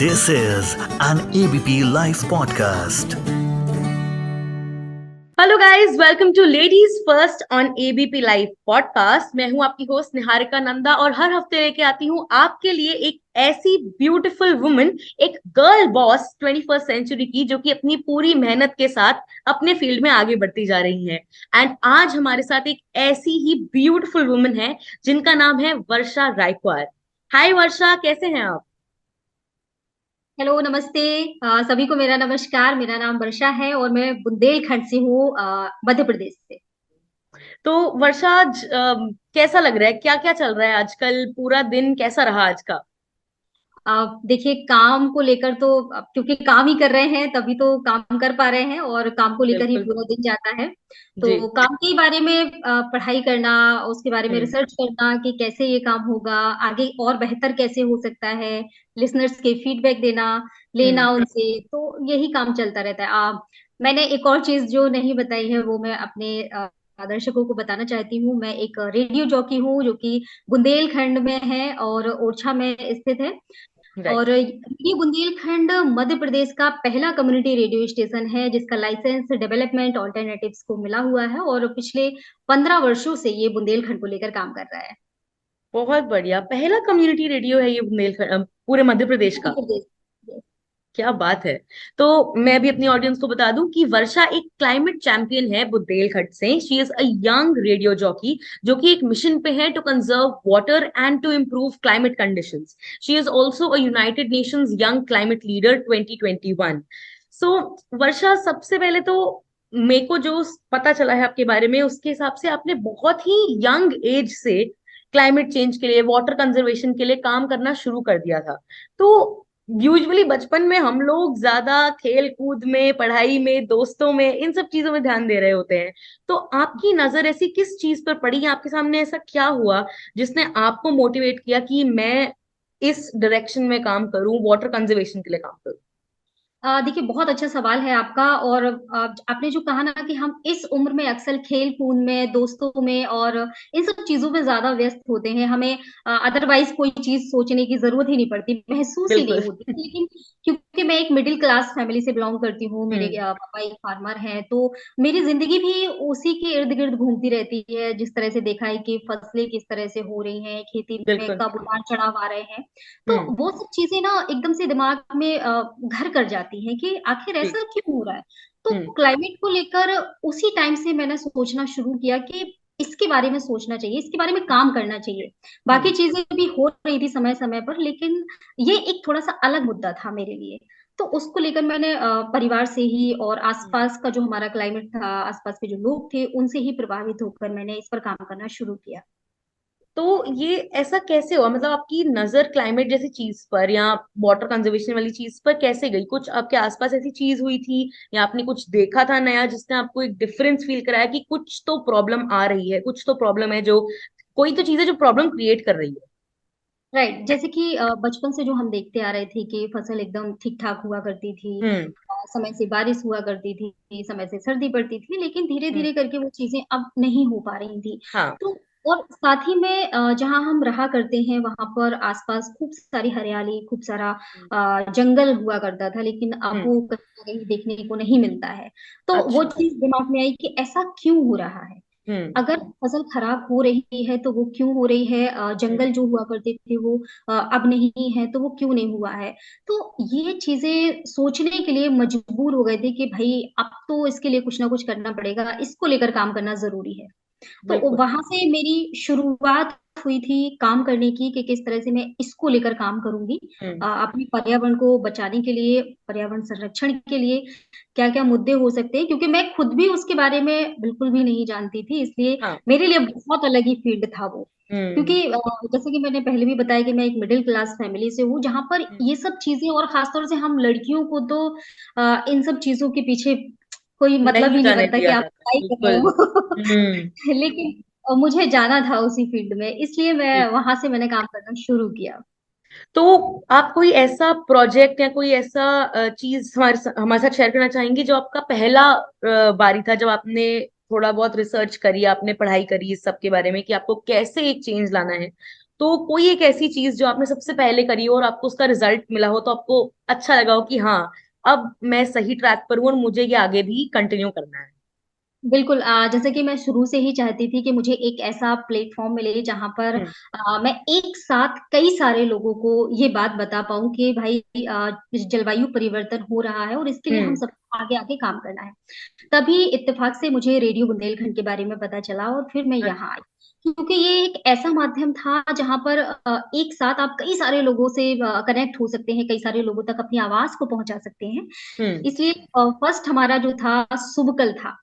This is an ABP Life podcast. Hello guys, welcome to ladies first on ABP live podcast. मैं हूं आपकी host Niharika Nanda और हर हफ्ते लेके आती हूं आपके लिए एक ऐसी ब्यूटीफुल वुमन, एक गर्ल बॉस 21st सेंचुरी की, जो कि अपनी पूरी मेहनत के साथ अपने फील्ड में आगे बढ़ती जा रही है। एंड आज हमारे साथ एक ऐसी ही ब्यूटीफुल वुमन है जिनका नाम है वर्षा रायकवार। हाय वर्षा, कैसे हैं आप? हेलो, नमस्ते। सभी को मेरा नमस्कार। मेरा नाम वर्षा है और मैं बुंदेलखंड से हूँ, मध्य प्रदेश से। तो वर्षा, आज कैसा लग रहा है? क्या क्या चल रहा है आजकल? पूरा दिन कैसा रहा आज का? देखिए, काम को लेकर तो क्योंकि काम ही कर रहे हैं तभी तो काम कर पा रहे हैं, और काम को लेकर ही बिल्कुल। पूरा दिन जाता है। जी। तो काम के बारे में पढ़ाई करना, उसके बारे में हम्म। रिसर्च करना कि कैसे ये काम होगा, आगे और बेहतर कैसे हो सकता है, लिसनर्स के फीडबैक देना, हम्म। लेना उनसे, तो यही काम चलता रहता है। मैंने एक और चीज जो नहीं बताई है वो मैं अपने दर्शकों को बताना चाहती हूँ। मैं एक रेडियो जॉकी हूँ जो कि बुंदेलखंड में है और ओरछा में स्थित है। राइट। और ये बुंदेलखंड मध्य प्रदेश का पहला कम्युनिटी रेडियो स्टेशन है जिसका लाइसेंस डेवलपमेंट ऑल्टरनेटिव्स को मिला हुआ है, और पिछले 15 वर्षों से ये बुंदेलखंड को लेकर काम कर रहा है। बहुत बढ़िया, पहला कम्युनिटी रेडियो है ये बुंदेलखंड, पूरे मध्य प्रदेश मध्य का। प्रदेश। क्या बात है। तो मैं भी अपनी ऑडियंस को बता दूं कि वर्षा एक क्लाइमेट चैंपियन है बुंदेलखंड से। She is a young radio jockey जो कि एक मिशन पे है to conserve water and to improve climate conditions. She is also a United Nations young climate leader 2021। सो वर्षा, सबसे पहले तो मेरे को जो पता चला है आपके बारे में, उसके हिसाब से आपने बहुत ही यंग एज से क्लाइमेट चेंज के लिए, वाटर कंजर्वेशन के लिए काम करना शुरू कर दिया था। तो यूजुअली बचपन में हम लोग ज्यादा खेल कूद में, पढ़ाई में, दोस्तों में, इन सब चीजों में ध्यान दे रहे होते हैं। तो आपकी नजर ऐसी किस चीज पर पड़ी? आपके सामने ऐसा क्या हुआ जिसने आपको मोटिवेट किया कि मैं इस डायरेक्शन में काम करूं, वाटर कंजर्वेशन के लिए काम करूं? देखिए, बहुत अच्छा सवाल है आपका। और आपने जो कहा ना कि हम इस उम्र में अक्सर खेल कूद में, दोस्तों में और इन सब चीजों में ज्यादा व्यस्त होते हैं, हमें अदरवाइज कोई चीज सोचने की जरूरत ही नहीं पड़ती, महसूस ही नहीं बिल्कुल। होती। लेकिन क्योंकि मैं एक मिडिल क्लास फैमिली से बिलोंग करती हूँ, मेरे हम्म। पापा एक फार्मर हैं, तो मेरी जिंदगी भी उसी के इर्द गिर्द घूमती रहती है। जिस तरह से देखा है कि फसलें किस तरह से हो रही हैं, खेती में बिल्कुल। कब उतार चढ़ाव आ रहे हैं, तो हम्म। वो सब चीजें ना एकदम से दिमाग में घर कर जाती हैं कि आखिर जी। ऐसा क्यों हो रहा है। तो हम्म। क्लाइमेट को लेकर उसी टाइम से मैंने सोचना शुरू किया कि इसके बारे में सोचना चाहिए, इसके बारे में काम करना चाहिए। बाकी हम्म। चीजें भी हो रही थी समय समय पर, लेकिन ये एक थोड़ा सा अलग मुद्दा था मेरे लिए। तो उसको लेकर मैंने परिवार से ही और हम्म। आसपास का जो हमारा क्लाइमेट था, आसपास के जो लोग थे, उनसे ही प्रभावित होकर मैंने इस पर काम करना शुरू किया। तो ये ऐसा कैसे हुआ? मतलब आपकी नजर क्लाइमेट जैसी चीज पर या वाटर कंजर्वेशन वाली चीज पर कैसे गई? कुछ आपके आसपास ऐसी चीज हुई थी या आपने कुछ देखा था नया जिसने आपको एक डिफरेंस फील कराया कि कुछ तो प्रॉब्लम आ रही है, कुछ तो प्रॉब्लम है, जो कोई तो चीज है जो प्रॉब्लम क्रिएट कर रही है? राइट, जैसे कि बचपन से जो हम देखते आ रहे थे कि फसल एकदम ठीक ठाक हुआ करती थी, हम्म। समय से बारिश हुआ करती थी, समय से सर्दी पड़ती थी, लेकिन धीरे हम्म। धीरे करके वो चीजें अब नहीं हो पा रही थी। हाँ। तो और साथ ही में जहाँ हम रहा करते हैं वहां पर आसपास खूब सारी हरियाली, खूब सारा हम्म। जंगल हुआ करता था, लेकिन अब हम्म। वो कहीं ना कहीं देखने को नहीं मिलता है। तो वो अच्छा। चीज दिमाग में आई कि ऐसा क्यों हो रहा है। हम्म। अगर फसल खराब हो रही है तो वो क्यों हो रही है, हम्म। जंगल जो हुआ करते थे वो अब नहीं है तो वो क्यों नहीं हुआ है। तो ये चीजें सोचने के लिए मजबूर हो गए थे कि भाई अब तो इसके लिए कुछ ना कुछ करना पड़ेगा, इसको लेकर काम करना जरूरी है। तो बिल्कुल। वहां से मेरी शुरुआत हुई थी काम करने की कि किस तरह से मैं इसको लेकर काम करूंगी, हम्म। अपने पर्यावरण को बचाने के लिए, पर्यावरण संरक्षण के लिए क्या क्या मुद्दे हो सकते हैं, क्योंकि मैं खुद भी उसके बारे में बिल्कुल भी नहीं जानती थी, इसलिए हाँ। मेरे लिए बहुत अलग ही फील्ड था वो। हम्म। क्योंकि जैसे कि मैंने पहले भी बताया कि मैं एक मिडिल क्लास फैमिली से हूँ, जहां पर हम्म। ये सब चीजें, और खासतौर से हम लड़कियों को तो इन सब चीजों के पीछे कोई मतलब नहीं ही नहीं जाने बनता कि दिया आप जाता, क्या ही कर रहे बिल्कुल। हम्म। हो। लेकिन मुझे जाना था उसी फील्ड में, इसलिए मैं जी। वहां से मैंने काम करना शुरू किया। तो आप कोई ऐसा प्रोजेक्ट या कोई ऐसा चीज हमारे साथ शेयर करना चाहेंगे जो आपका पहला बारी था, जब आपने थोड़ा बहुत रिसर्च करी, आपने पढ़ाई करी इस सब के बारे में कि आपको कैसे एक चेंज लाना है? तो कोई एक ऐसी चीज जो आपने सबसे पहले करी हो और आपको उसका रिजल्ट मिला हो, तो आपको अच्छा लगा हो कि हाँ, अब मैं सही ट्रैक पर हूँ और मुझे ये आगे भी कंटिन्यू करना है। बिल्कुल जैसे कि मैं शुरू से ही चाहती थी कि मुझे एक ऐसा प्लेटफॉर्म मिले जहां पर हम्म। मैं एक साथ कई सारे लोगों को ये बात बता पाऊं कि भाई जलवायु परिवर्तन हो रहा है और इसके लिए हम हम्म। सब आगे आगे काम करना है। तभी इत्तेफाक से मुझे रेडियो बुंदेलखंड के बारे में पता चला और फिर मैं यहाँ आई, क्योंकि ये एक ऐसा माध्यम था जहां पर एक साथ आप कई सारे लोगों से कनेक्ट हो सकते हैं, कई सारे लोगों तक अपनी आवाज को पहुंचा सकते हैं। हम्म। इसलिए फर्स्ट हमारा जो था शुभ कल था,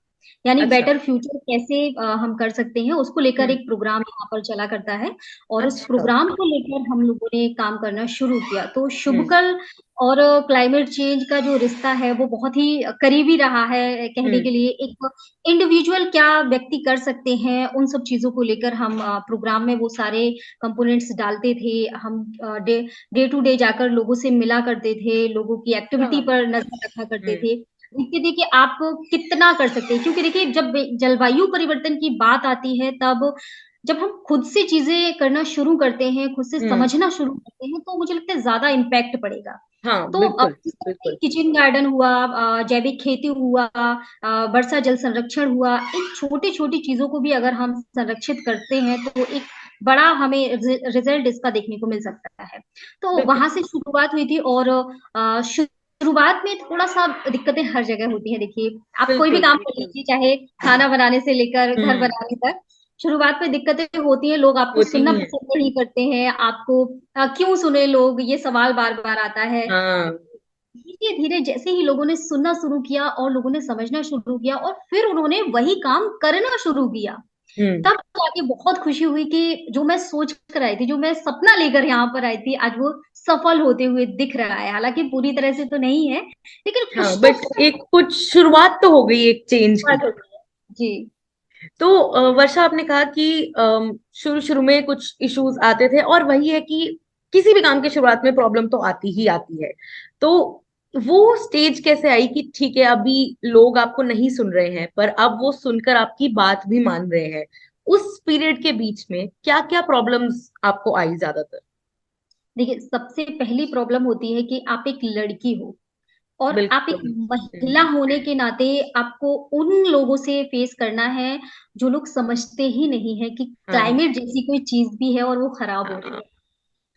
यानी अच्छा। बेटर फ्यूचर कैसे हम कर सकते हैं उसको लेकर हम्म। एक प्रोग्राम यहाँ पर चला करता है। और उस अच्छा। प्रोग्राम को लेकर हम लोगों ने काम करना शुरू किया। तो हम्म। शुभकल और क्लाइमेट चेंज का जो रिश्ता है वो बहुत ही करीबी रहा है कहने हम्म। के लिए। एक इंडिविजुअल क्या व्यक्ति कर सकते हैं उन सब चीजों को लेकर हम प्रोग्राम में वो सारे कंपोनेंट्स डालते थे। हम डे डे टू डे जाकर लोगों से मिला करते थे, लोगों की एक्टिविटी हाँ। पर नजर रखा करते हम्म। थे। देखिए देखिए आप कितना कर सकते हैं, क्योंकि देखिए जब जलवायु परिवर्तन की बात आती है तब जब हम खुद से चीजें करना शुरू करते हैं, खुद से हम्म। समझना शुरू करते हैं, तो मुझे लगता है ज्यादा इम्पैक्ट पड़ेगा। हाँ, तो बिल्कुल। जिस तरह से बिल्कुल। किचन गार्डन हुआ, जैविक खेती हुआ, वर्षा जल संरक्षण हुआ, इन छोटी छोटी चीजों को भी अगर हम संरक्षित करते हैं तो एक बड़ा हमें रिजल्ट इसका देखने को मिल सकता है। तो बिल्कुल। वहां से शुरुआत हुई थी। और शुरुआत में थोड़ा सा दिक्कतें हर जगह होती है। देखिए आप कोई भी बिल्कुल। काम कर बिल्कुल। लीजिए, चाहे खाना बनाने से लेकर घर हम्म। बनाने तक, शुरुआत में दिक्कतें होती हैं। लोग आपको होती सुनना ही है। पसंद नहीं करते हैं, आपको क्यों सुने लोग, ये सवाल बार बार आता है। हाँ। धीरे धीरे जैसे ही लोगों ने सुनना शुरू किया और लोगों ने समझना शुरू किया और फिर उन्होंने वही काम करना शुरू किया, हम्म। तब जाके बहुत खुशी हुई कि जो मैं सोच कर आई थी, जो मैं सपना लेकर यहाँ पर आई थी, आज वो सफल होते हुए दिख रहा है। हालांकि पूरी तरह से तो नहीं है, लेकिन हाँ, कुछ तो बट एक कुछ शुरुआत तो हो गई एक चेंज की। शुरुआत हो गई है। जी। तो वर्षा, आपने कहा कि शुरू शुरू में कुछ इश्यूज आते थे, और वही है कि किसी भी काम की शुरुआत में प्रॉब्लम तो आती ही आती है। तो वो स्टेज कैसे आई कि ठीक है, अभी लोग आपको नहीं सुन रहे हैं, पर अब वो सुनकर आपकी बात भी मान रहे हैं? उस पीरियड के बीच में क्या क्या प्रॉब्लम्स आपको आई ज्यादातर? देखिए सबसे पहली प्रॉब्लम होती है कि आप एक लड़की हो और आप एक बिल्कुल। महिला होने के नाते आपको उन लोगों से फेस करना है जो लोग समझते ही नहीं है कि हाँ। क्लाइमेट जैसी कोई चीज भी है और वो खराब हो रही हाँ, है।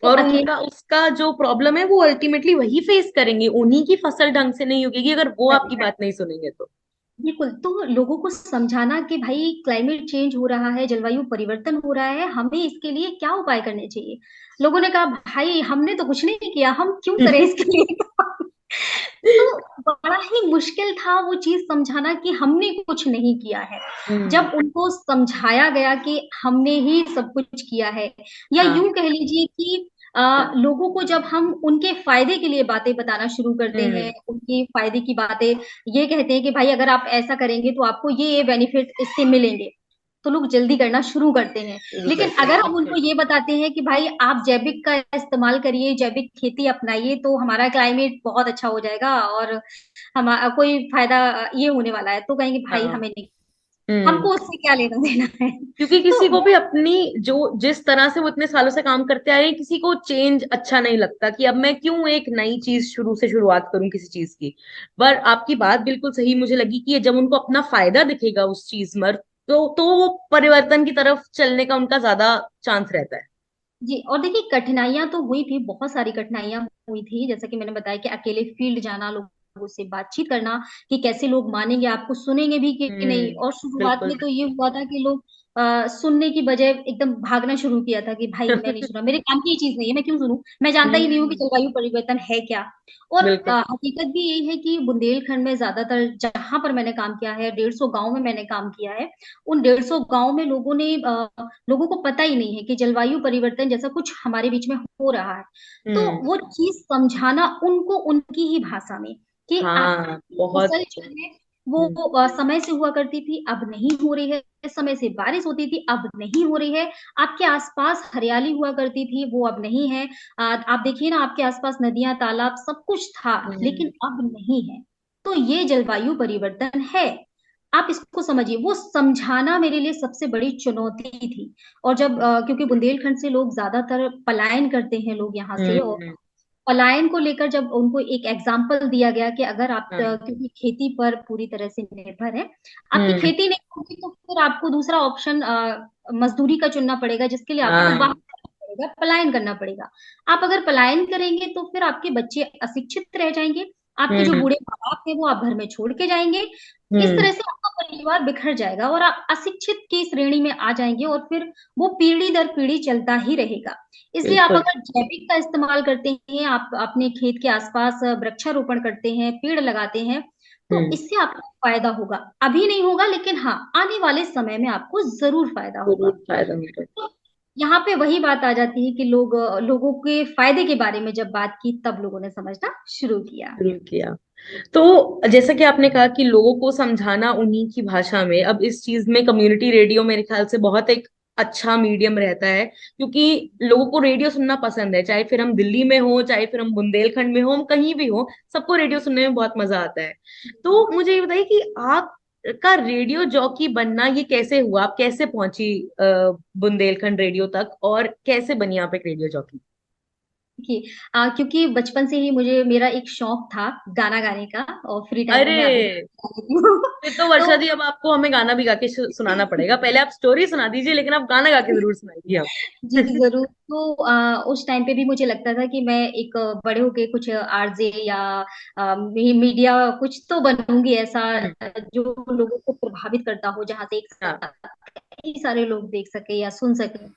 तो और अकेले उनका उसका जो प्रॉब्लम है वो अल्टीमेटली वही फेस करेंगे, उन्हीं की फसल ढंग से नहीं उगेगी अगर वो आपकी बात नहीं सुनेंगे तो। बिल्कुल, तो लोगों को समझाना कि भाई क्लाइमेट चेंज हो रहा है, जलवायु परिवर्तन हो रहा है, हमें इसके लिए क्या उपाय करने चाहिए। लोगों ने कहा भाई हमने तो कुछ नहीं किया, हम क्यों करें इसके लिए। तो बड़ा ही मुश्किल था वो चीज समझाना कि हमने कुछ नहीं किया है। हम्म। जब उनको समझाया गया कि हमने ही सब कुछ किया है, या हाँ। यूं कह लीजिए कि लोगों को जब हम उनके फायदे के लिए बातें बताना शुरू करते हम्म। हैं, उनके फायदे की बातें ये कहते हैं कि भाई अगर आप ऐसा करेंगे तो आपको ये बेनिफिट इससे मिलेंगे, तो लोग जल्दी करना शुरू करते हैं। शुरू लेकिन करते हैं, अगर हम उनको बिल्कुल। ये बताते हैं कि भाई आप जैविक का इस्तेमाल करिए, जैविक खेती अपनाइए, तो हमारा क्लाइमेट बहुत अच्छा हो जाएगा और हम कोई फायदा ये होने वाला है, तो कहेंगे भाई हाँ। हमें नहीं, हम्म। हमको उससे क्या लेना देना है। क्योंकि तो किसी को भी अपनी जो जिस तरह से वो इतने सालों से काम करते आए हैं, किसी को चेंज अच्छा नहीं लगता कि अब मैं क्यों एक नई चीज शुरू से शुरुआत करूं किसी चीज की। पर आपकी बात बिल्कुल सही मुझे लगी कि ये जब उनको अपना फायदा दिखेगा उस चीज में, तो वो परिवर्तन की तरफ चलने का उनका ज्यादा चांस रहता है। जी, और देखिए कठिनाइयां तो हुई थी, बहुत सारी कठिनाइयां हुई थी। जैसा कि मैंने बताया कि अकेले फील्ड जाना, लोगों से बातचीत करना कि कैसे लोग मानेंगे, आपको सुनेंगे भी कि नहीं। और शुरुआत बिल्कुल। में तो ये हुआ था कि लोग सुनने की बजाय एकदम भागना शुरू किया था कि भाई मैं नहीं सुना, मेरे काम की ये चीज नहीं है, मैं क्यों सुनूं, मैं जानता ही नहीं हूँ कि हम्म। जलवायु परिवर्तन है क्या। और बिल्कुल। हकीकत भी यही है कि बुंदेलखंड में ज्यादातर जहां पर मैंने काम किया है, 150 गांव में मैंने काम किया है, उन 150 गांव में लोगों को पता ही नहीं है कि जलवायु परिवर्तन जैसा कुछ हमारे बीच में हो रहा है। तो हम्म। वो चीज समझाना उनको उनकी ही भाषा में कि हाँ, आपकी बहुत। फसल जो है वो हम्म। समय से हुआ करती थी, अब नहीं हो रही है। समय से बारिश होती थी, अब नहीं हो रही है। आपके आसपास हरियाली हुआ करती थी, वो अब नहीं है। आप देखिए ना, आपके आसपास नदियां, तालाब सब कुछ था, हम्म। लेकिन अब नहीं है। तो ये जलवायु परिवर्तन है। आप इसको समझिए, वो समझाना मेरे लिए सबसे बड़ी चुनौती थी। और जब क्योंकि बुंदेलखंड से लोग ज्यादातर पलायन करते हैं लोग यहाँ से, और हम्म। पलायन को लेकर जब उनको एक एग्जाम्पल दिया गया कि अगर आप हाँ। क्योंकि खेती पर पूरी तरह से निर्भर है, आपकी हम्म। खेती नहीं होगी तो फिर आपको दूसरा ऑप्शन मजदूरी का चुनना पड़ेगा, जिसके लिए आपको बाहर हाँ। जाना पड़ेगा, पलायन करना पड़ेगा। आप अगर पलायन करेंगे तो फिर आपके बच्चे अशिक्षित रह जाएंगे, आपके जो हम्म। बूढ़े माँ बाप है वो आप घर में छोड़ के जाएंगे। इस हम्म। तरह से आपका परिवार बिखर जाएगा और आप अशिक्षित की श्रेणी में आ जाएंगे, और फिर वो पीढ़ी दर पीढ़ी चलता ही रहेगा। इसलिए आप बिल्कुल। अगर जैविक का इस्तेमाल करते हैं, आप अपने खेत के आसपास वृक्षारोपण करते हैं, पेड़ लगाते हैं, तो हम्म। इससे आपको फायदा होगा। अभी नहीं होगा, लेकिन हाँ, आने वाले समय में आपको जरूर फायदा जरूर होगा। फायदा होगा। तो यहाँ पे वही बात आ जाती है कि लोगों के फायदे के बारे में जब बात की, तब लोगों ने समझना शुरू किया। शुरू किया। तो जैसा कि आपने कहा कि लोगों को समझाना उन्हीं की भाषा में, अब इस चीज में कम्युनिटी रेडियो मेरे ख्याल से बहुत एक अच्छा मीडियम रहता है, क्योंकि लोगों को रेडियो सुनना पसंद है, चाहे फिर हम दिल्ली में हो, चाहे फिर हम बुंदेलखंड में हो, हम कहीं भी हो, सबको रेडियो सुनने में बहुत मजा आता है। तो मुझे ये बताइए कि आप का रेडियो जॉकी बनना ये कैसे हुआ, आप कैसे पहुंची बुंदेलखंड रेडियो तक, और कैसे बनी आप एक रेडियो जॉकी? देखिए, क्योंकि बचपन से ही मुझे मेरा एक शौक था गाना गाने का, और फ्री टाइम में अरे, मैं अभी भी गा लेती हूँ। फिर तो वर्षा तो जी अब आपको हमें गाना भी गा के सुनाना पड़ेगा। पहले आप स्टोरी सुना दीजिए, लेकिन आप गाना गा के जरूर सुनाइए आप। जी जी जरूर। तो उस टाइम पे भी मुझे लगता था कि मैं एक बड़े होके कुछ आरजे या मीडिया कुछ तो बनूंगी ऐसा, हम्म। जो लोगों को प्रभावित करता हो, जहाँ से एक हाँ। साथ कई सारे लोग देख सके या सुन सके।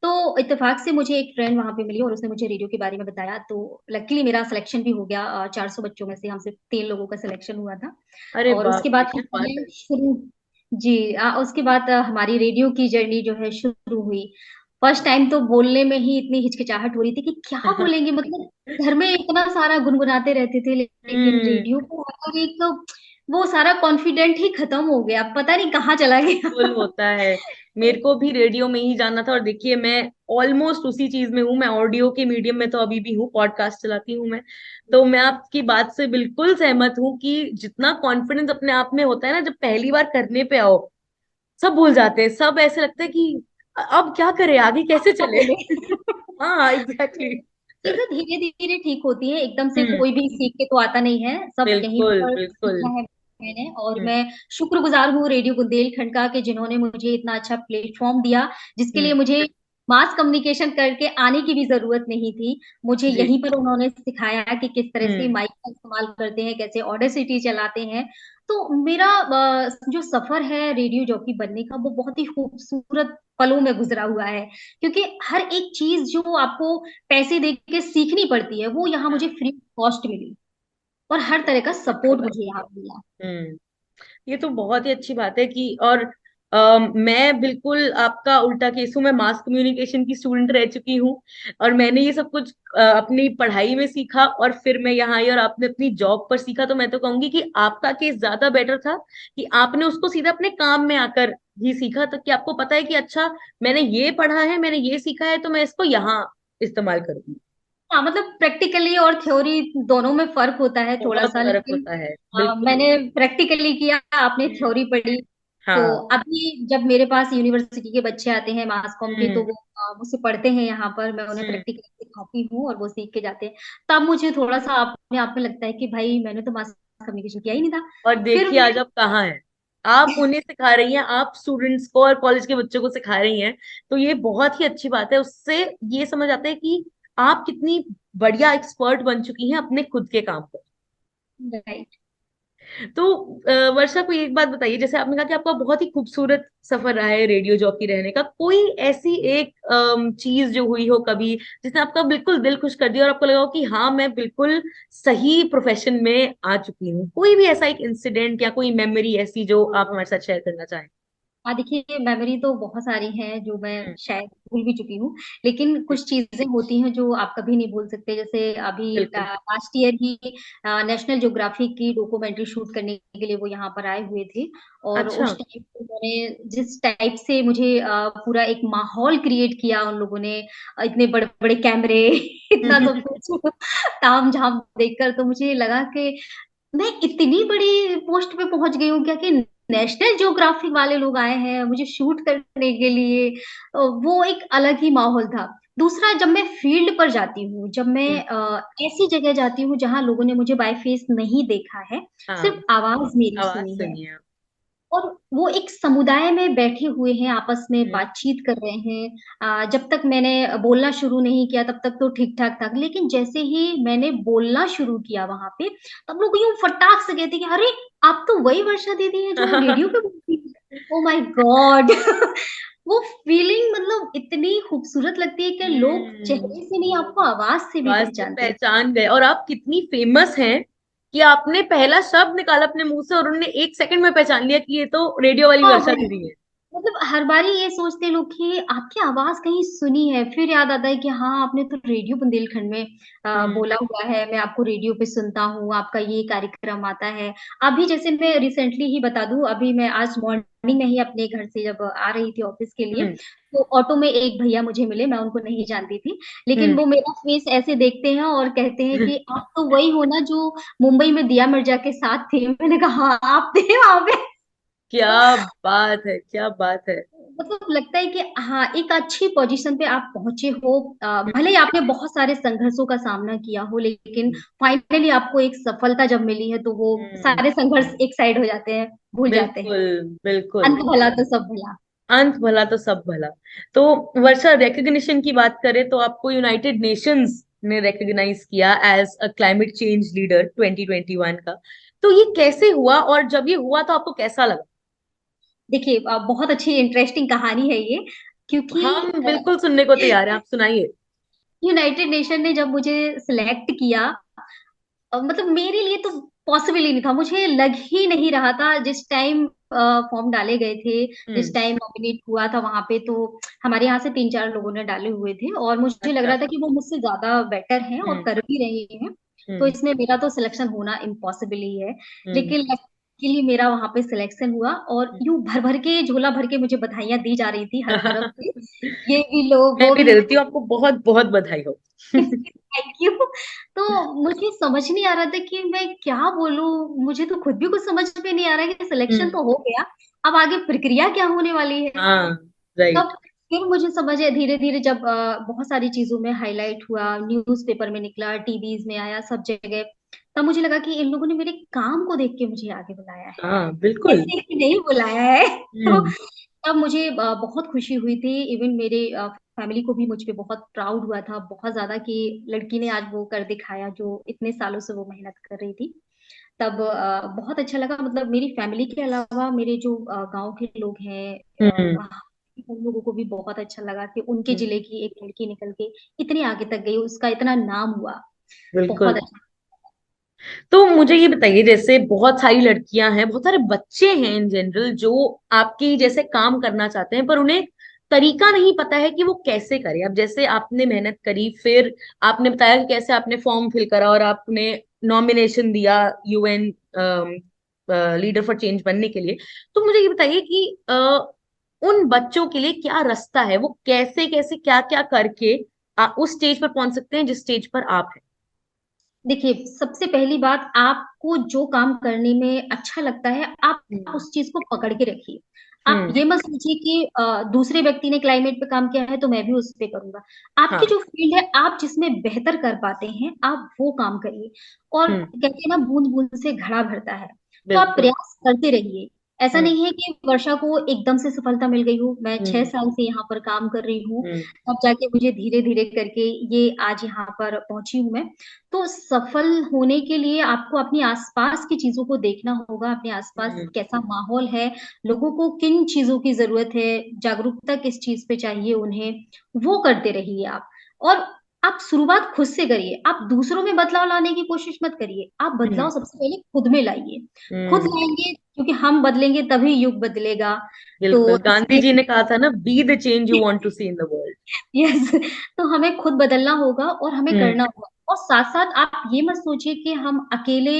तो इत्तेफाक से मुझे एक फ्रेंड वहां पे मिली और उसने मुझे रेडियो के बारे में बताया, तो लकीली मेरा सिलेक्शन भी हो गया। 400 बच्चों में से हमसे 3 लोगों का सिलेक्शन हुआ था। अरे और उसके बाप रे, बाद क्या बात हमने है। शुरू जी उसके बाद हमारी रेडियो की जर्नी जो है शुरू हुई। फर्स्ट टाइम तो बोलने में ही इतनी हिचकिचाहट हो रही थी कि क्या बोलेंगे, मतलब घर में इतना सारा गुनगुनाते रहते थे, लेकिन हम्म। रेडियो को आकर एक वो सारा कॉन्फिडेंट ही खत्म हो गया, पता नहीं कहाँ चला बिल्कुल गया। होता है। मेरे को भी रेडियो में ही जाना था, और देखिए मैं ऑलमोस्ट उसी चीज में हूँ, मैं ऑडियो के मीडियम में तो अभी भी हूँ, पॉडकास्ट चलाती हूँ मैं। तो मैं आपकी बात से बिल्कुल सहमत हूँ कि जितना कॉन्फिडेंस अपने आप में होता है ना, जब पहली बार करने पे आओ, सब भूल जाते हैं, सब ऐसे लगता है कि अब क्या करें, आगे कैसे क्या चले। बोले। हाँ, एग्जैक्टली। चीजें धीरे धीरे ठीक होती हैं, एकदम से हम्म। कोई भी सीख के तो आता नहीं है, सब यहीं बिल्कुल पर बिल्कुल। सीखा है मैंने। और हम्म। मैं शुक्रगुजार हूँ रेडियो बुंदेलखंड का, कि जिन्होंने मुझे इतना अच्छा प्लेटफॉर्म दिया, जिसके लिए हम्म। मुझे मास कम्युनिकेशन करके आने की भी जरूरत नहीं थी। मुझे जी। यहीं पर उन्होंने सिखाया कि किस तरह से हम्म। माइक का इस्तेमाल करते हैं, कैसे ऑडेसिटी चलाते हैं। तो मेरा जो सफर है रेडियो जॉकी बनने का, वो बहुत ही खूबसूरत पलों में गुजरा हुआ है। क्योंकि हर एक चीज जो आपको पैसे दे के सीखनी पड़ती है, वो यहाँ मुझे हाँ। फ्री कॉस्ट मिली, और हर तरह का अच्छी सपोर्ट बात मुझे है। यहाँ मिला। हम्म। ये तो बहुत ही अच्छी बात है कि, और मैं बिल्कुल आपका उल्टा केस हूँ, मैं मास कम्युनिकेशन की स्टूडेंट रह चुकी हूँ, और मैंने ये सब कुछ अपनी पढ़ाई में सीखा, और फिर मैं यहाँ आई और आपने अपनी जॉब पर सीखा। तो मैं तो कहूंगी कि आपका केस ज्यादा बेटर था, कि आपने उसको सीधा अपने काम में आकर ही सीखा, तो कि आपको पता है कि अच्छा, मैंने ये पढ़ा है, मैंने ये सीखा है, तो मैं इसको यहाँ इस्तेमाल करूंगी। हाँ, मतलब प्रैक्टिकली और थ्योरी दोनों में फर्क होता है थोड़ा बहुत सा, फर्क लेकिन होता है, बिल्कुल। मैंने प्रैक्टिकली किया, आपने हम्म। थ्योरी पढ़ी। तो हाँ। अभी जब मेरे पास यूनिवर्सिटी के बच्चे आते हैं मास कॉम के, तो हम्म। वो मुझसे पढ़ते हैं यहाँ पर, मैं उन्हें हम्म। प्रैक्टिकली सिखाती हूँ और वो सीख के जाते हैं। तब मुझे थोड़ा सा अपने आप में लगता है कि भाई मैंने तो मास कम्युनिकेशन किया ही नहीं था। और फिर देखिए आज आप कहाँ हैं, आप उन्हें सिखा रही हैं, आप स्टूडेंट्स को और कॉलेज के बच्चों को सिखा रही हैं। तो ये बहुत ही अच्छी बात है, उससे ये समझ आता है कि आप कितनी बढ़िया एक्सपर्ट बन चुकी हैं अपने खुद के काम पर। राइट। तो वर्षा को एक बात बताइए, जैसे आपने कहा कि आपका बहुत ही खूबसूरत सफर रहा है रेडियो जॉकी रहने का, कोई ऐसी एक चीज जो हुई हो कभी, जिसने आपका बिल्कुल दिल खुश कर दिया और आपको लगा हो कि हाँ, मैं बिल्कुल सही प्रोफेशन में आ चुकी हूँ, कोई भी ऐसा एक इंसिडेंट या कोई मेमोरी ऐसी जो आप हमारे साथ शेयर करना चाहें? हाँ, देखिए मेमोरी तो बहुत सारी हैं जो मैं हम्म। शायद भूल भी चुकी हूँ, लेकिन जी। कुछ चीजें होती हैं जो आप कभी नहीं भूल सकते। जैसे अभी बिल्कुल। लास्ट ईयर ही नेशनल ज्योग्राफी की डॉक्यूमेंट्री शूट करने के लिए वो यहाँ पर आए हुए थे। और अच्छा। उस टाइम पे उन्होंने जिस टाइप से मुझे पूरा एक माहौल क्रिएट किया उन लोगों ने, इतने बड़े बड़े कैमरे इतना सब कुछ ताम झाम देखकर, तो मुझे लगा कि मैं इतनी बड़ी पोस्ट पे पहुंच गई हूँ क्या, कि नेशनल ज्योग्राफिक वाले लोग आए हैं मुझे शूट करने के लिए, वो एक अलग ही माहौल था। दूसरा, जब मैं फील्ड पर जाती हूँ, जब मैं हम्म, ऐसी जगह जाती हूँ जहाँ लोगों ने मुझे बाय फेस नहीं देखा है, हाँ, सिर्फ आवाज मेरी आवाज सुनी है, सुनिए आप। और वो एक समुदाय में बैठे हुए हैं, आपस में हम्म, बातचीत कर रहे हैं। जब तक मैंने बोलना शुरू नहीं किया तब तक तो ठीक-ठाक था, लेकिन जैसे ही मैंने बोलना शुरू किया वहाँ पे, तब लोग यूँ फटाक से कहते कि अरे! आप तो वही वर्षा दीदी हैं जो रेडियो पे बोलती थी। Oh my God! वो फीलिंग मतलब इतनी खूबसूरत लगती है कि लोग हम्म, चेहरे से नहीं, आपको आवाज़ से भी आवाज से पहचानते हैं। पहचान गए, और आप कितनी फेमस हैं कि आपने पहला शब्द निकाला अपने मुंह से और उन्होंने 1 सेकंड में पहचान लिया कि ये तो रेडियो वाली हाँ, वर्षा दीदी है। मतलब हर बारी ये सोचते हैं लोग कि आपकी आवाज कहीं सुनी है, फिर याद आता है कि हाँ, आपने तो रेडियो बुंदेलखंड में हम्म, बोला हुआ है, मैं आपको रेडियो पे सुनता हूँ, आपका ये कार्यक्रम आता है। अभी जैसे मैं रिसेंटली ही बता दूँ, अभी मैं आज मॉर्निंग में ही अपने घर से जब आ रही थी ऑफिस के लिए, हम्म, तो ऑटो में एक भैया मुझे मिले, मैं उनको नहीं जानती थी, लेकिन हम्म। वो मेरा फेस ऐसे देखते हैं और कहते हैं कि आप तो वही हो ना जो मुंबई में दिया मिर्जा के साथ थे। मैंने कहा हाँ, आप थे वहाँ पे। क्या बात है, क्या बात है। मतलब लगता है कि हाँ, एक अच्छी पोजीशन पे आप पहुंचे हो। भले ही आपने बहुत सारे संघर्षों का सामना किया हो, लेकिन हम्म, फाइनली आपको एक सफलता जब मिली है तो वो हम्म, सारे संघर्ष एक साइड हो जाते हैं, भूल जाते हैं। बिल्कुल, बिल्कुल। अंत भला तो सब भला। अंत भला तो सब भला। तो वर्षा, रिकग्निशन की बात करें तो आपको यूनाइटेड नेशंस ने रिकग्नाइज किया as a climate change leader 2021 का। तो ये कैसे हुआ, और जब ये हुआ तो आपको कैसा लगा? देखिए, बहुत अच्छी इंटरेस्टिंग कहानी है ये, क्योंकि हम बिल्कुल सुनने को तैयार हैं, आप सुनाइए। यूनाइटेड नेशन ने जब मुझे सिलेक्ट किया, मतलब मेरे लिए तो पॉसिबल ही नहीं था, मुझे लग ही नहीं रहा था जिस टाइम फॉर्म डाले गए थे, जिस हम्म, टाइम नॉमिनेट हुआ था वहां पे, तो हमारे यहाँ से 3-4 लोगों ने डाले हुए थे और मुझे लग अच्छा। रहा था कि वो मुझसे ज्यादा बेटर हैं और हम्म, कर भी रहे हैं, तो हम्म, इसमें मेरा तो सिलेक्शन होना इम्पॉसिबल ही है। हम्म, लेकिन लकीली मेरा वहां पे सिलेक्शन हुआ, और यूं भर भर के झोला भर के मुझे बधाइयां दी जा रही थी हर तरफ से, ये भी लो मैं वो भी भी दे लो। देती हूँ आपको, बहुत बहुत बधाई हो। Thank you. तो मुझे समझ नहीं आ रहा था कि मैं क्या बोलूं, मुझे तो खुद भी कुछ समझ में नहीं आ रहा है कि सिलेक्शन हम्म, तो हो गया, अब आगे प्रक्रिया क्या होने वाली है। हाँ, राइट। तब फिर मुझे समझ है धीरे धीरे, जब बहुत सारी चीजों में हाईलाइट हुआ, न्यूज़पेपर में निकला, टीवीज में आया, सब जगह, तब मुझे लगा कि इन लोगों ने मेरे काम को देख के मुझे आगे बुलाया है, हाँ, बिल्कुल। ऐसे ही नहीं बुलाया है। तो हम्म, तब मुझे बहुत खुशी हुई थी, इवन मेरे फैमिली को भी मुझ पे बहुत प्राउड हुआ था, बहुत ज्यादा, कि लड़की ने आज वो कर दिखाया जो इतने सालों से वो मेहनत कर रही थी। तब बहुत अच्छा लगा, मतलब मेरी फैमिली के अलावा मेरे जो गांव के लोग हैं, हम्म, वहाँ उन लोगों को भी बहुत अच्छा लगा कि उनके हम्म, जिले की एक लड़की निकल के इतने आगे तक गई, उसका इतना नाम हुआ। बहुत बिल्कुल। अच्छा। तो मुझे ये बताइए, जैसे बहुत सारी लड़कियां हैं, बहुत सारे बच्चे हैं इन जनरल जो आपकी जैसे काम करना चाहते हैं, पर उन्हें तरीका नहीं पता है कि वो कैसे करें। अब जैसे आपने मेहनत करी, फिर आपने बताया कि कैसे आपने फॉर्म फिल करा और आपने नॉमिनेशन दिया यूएन लीडर फॉर चेंज बनने के लिए। तो मुझे ये बताइए कि उन बच्चों के लिए क्या रास्ता है, वो कैसे कैसे क्या क्या करके उस स्टेज पर पहुंच सकते हैं जिस स्टेज पर आप हैं? देखिए, सबसे पहली बात, आपको जो काम करने में अच्छा लगता है, आप हम्म, उस चीज़ को पकड़ के रखिए। आप हम्म, ये मत सोचिए कि दूसरे व्यक्ति ने क्लाइमेट पे काम किया है, तो मैं भी उस पे करूँगा। आपकी हाँ, जो फ़ील्ड है, आप जिसमें बेहतर कर पाते हैं, आप वो काम करिए, और हम्म, कहते हैं ना, बूँद-बूँद से घड़ा भरता है। तो आप बिल्कुल। प्रयास करते रहिए। ऐसा हम्म, नहीं है कि वर्षा को एकदम से सफलता मिल गई हो, मैं 6 हम्म, साल से यहाँ पर काम कर रही हूँ, हम्म, तब जाके मुझे धीरे-धीरे करके ये आज यहाँ पर पहुँची हूँ मैं। तो सफल होने के लिए आपको अपने आसपास की चीज़ों को देखना होगा, अपने आसपास हम्म, कैसा माहौल है, लोगों को किन चीज़ों की ज़रूरत है, जागरूकता किस चीज़ पे चाहिए उन्हें, वो करते रहिए आप। और आप शुरुआत खुद से करिए, आप दूसरों में बदलाव लाने की कोशिश मत करिए, आप बदलाव हम्म, सबसे पहले खुद में लाइए। खुद हम्म, लाएँगे, क्योंकि हम बदलेंगे तभी युग बदलेगा। तो बिल्कुल। गांधी इसलिए जी ने कहा था ना, be the change you want to see in the world. Yes, तो हमें खुद बदलना होगा और हमें हम्म, करना होगा, और साथ-साथ आप ये मत सोचिए कि हम अकेले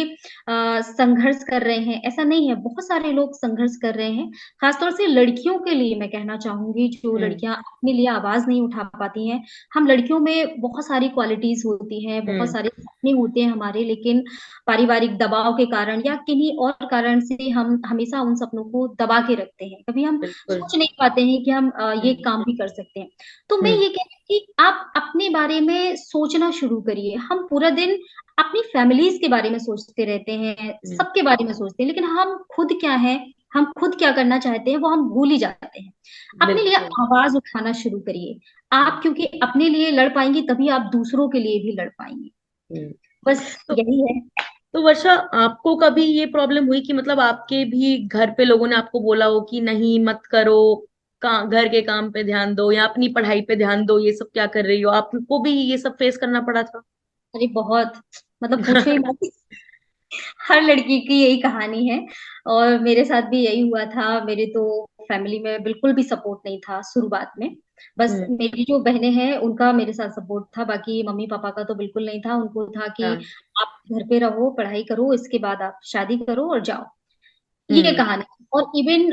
संघर्ष कर रहे हैं, ऐसा नहीं है, बहुत सारे लोग संघर्ष कर रहे हैं। ख़ास तौर से लड़कियों के लिए मैं कहना चाहूँगी, जो हुँ, लड़कियाँ अपने लिए आवाज़ नहीं उठा पाती हैं। हम लड़कियों में बहुत सारी क्वालिटीज़ होती हैं, बहुत हुँ, सारे सपने होते हैं हमारे, लेकिन पारिवारिक दबाव के कारण या किन्हीं और कारण से हम हमेशा उन सपनों को दबा के रखते हैं। कभी हम बिल्कुल। सोच नहीं पाते हैं कि हम ये हुँ, काम भी कर सकते हैं। तो मैं हुँ, ये कह रही हूँ कि आप अपने बारे में सोचना शुरू करिए। हम पूरा दिन अपनी फैमिलीज़ के बारे में सोचते रहते हैं, हुँ, सबके बारे में सोचते हैं, लेकिन हम खुद क्या हैं, हम खुद क्या करना चाहते हैं, वो हम भूल ही जाते हैं। अपने लिए बिल्कुल। आवाज़ उठाना शुरू करिए। हुँ, आप क्योंकि अपने लिए लड़ पाएँगी, तभी आप दूसरों के लिए भी लड़ पाएँगी। हुँ। बस तो यही है। तो वर्षा, आपको कभी ये प्रॉब्लम हुई कि मतलब आपके भी घर पे लोगों ने आपको बोला हो कि नहीं मत करो, घर के काम पे ध्यान दो या अपनी पढ़ाई पे ध्यान दो, ये सब क्या कर रही हो? आपको भी ये सब फेस करना पड़ा था? अरे बहुत, मतलब पूछो ही मत। हर लड़की की यही कहानी है और मेरे साथ भी यही हुआ था। मेरे तो फैमिली में बिल्कुल भी सपोर्ट नहीं था शुरुआत में। बस हुँ, मेरी जो बहनें हैं उनका मेरे साथ सपोर्ट था, बाकी मम्मी-पापा का तो बिल्कुल नहीं था। उनको था कि हाँ, आप घर पे रहो, पढ़ाई करो, इसके बाद आप शादी करो और जाओ। ये हुँ, कहानी और इवन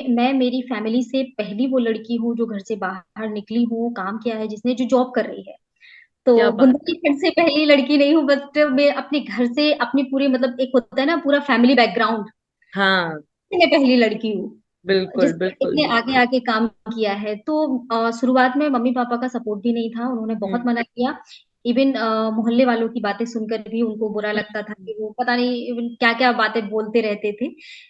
मैं मेरी फैमिली से पहली वो लड़की हूँ जो घर से बाहर निकली हूँ, काम किया है जिसने, जो जॉब कर रही है। क्या तो बात है! बुंदेलखंड से पहली लड़की नहीं हूँ, बट मैं अपने घर से अपनी पूरी, मतलब एक होता है ना पूरा फैमिली बैकग्राउंड, हाँ, मैं पहली लड़की हूँ, बिल्कुल, जिसने बिल्कुल। इतने आगे आके काम किया है। तो शुरुआत में मम्मी-पापा का सपोर्ट भी नहीं था, उन्होंने बहुत हुँ, मना किया। इवन मोहल्ले वालों की बातें सुनकर भी उनको बुरा हुँ, लगता था हुँ, कि वो पता नहीं इवन क्या-क्या बातें बोलते रहते थे।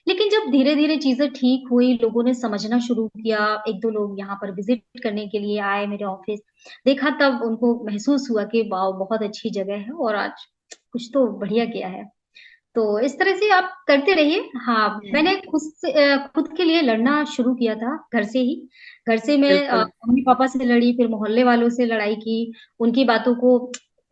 लेकिन जब धीरे-धीरे चीज़ें ठीक हुई, लोगों ने समझना शुरू किया, 1-2 लोग यहाँ पर विज़िट करने के लिए आए मेरे ऑफ़िस, देखा तब उनको महसूस हुआ कि वाओ! बहुत अच्छी जगह है और आज कुछ तो बढ़िया किया है। तो इस तरह से आप करते रहिए। हाँ, हुँ, मैंने खुद के लिए लड़ना शुरू किया था घर से ही। घर से मैं बिल्कुल। मम्मी-पापा से लड़ी, फिर मोहल्ले वालों से लड़ाई की, उनकी बातों को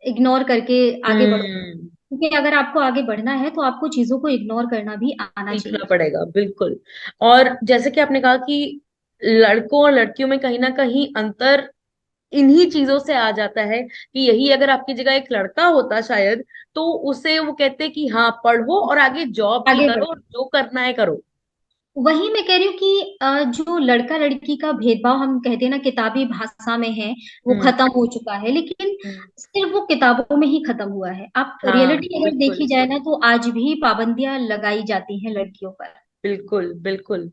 इग्नोर करके आगे बढ़ो। हुँ। क्योंकि अगर आपको आगे बढ़ना है, तो आपको चीज़ों को इग्नोर करना भी आना सीखना चाहिए। पड़ेगा, बिल्कुल। और जैसे कि आपने कहा कि लड़कों और लड़कियों में कहीं न कहीं अंतर इन्हीं चीज़ों से आ जाता है कि यही अगर आपकी जगह एक लड़का होता शायद, तो उसे वो कहते कि हाँ, पढ़ो और आगे जॉब भी आगे करो, बढ़ो। जो करना है करो। वही मैं कह रही हूँ कि जो लड़का-लड़की का भेदभाव हम कहते हैं ना किताबी भाषा में है, वो हुँ, खत्म हो चुका है, लेकिन हुँ। सिर्फ़ वो किताबों में ही खत्म हुआ है। आप हाँ, रियलिटी अगर बिल्कुल, देखी जाए ना, तो आज भी पाबंदियाँ लगाई जाती हैं लड़कियों पर। बिल्कुल, बिल्कुल।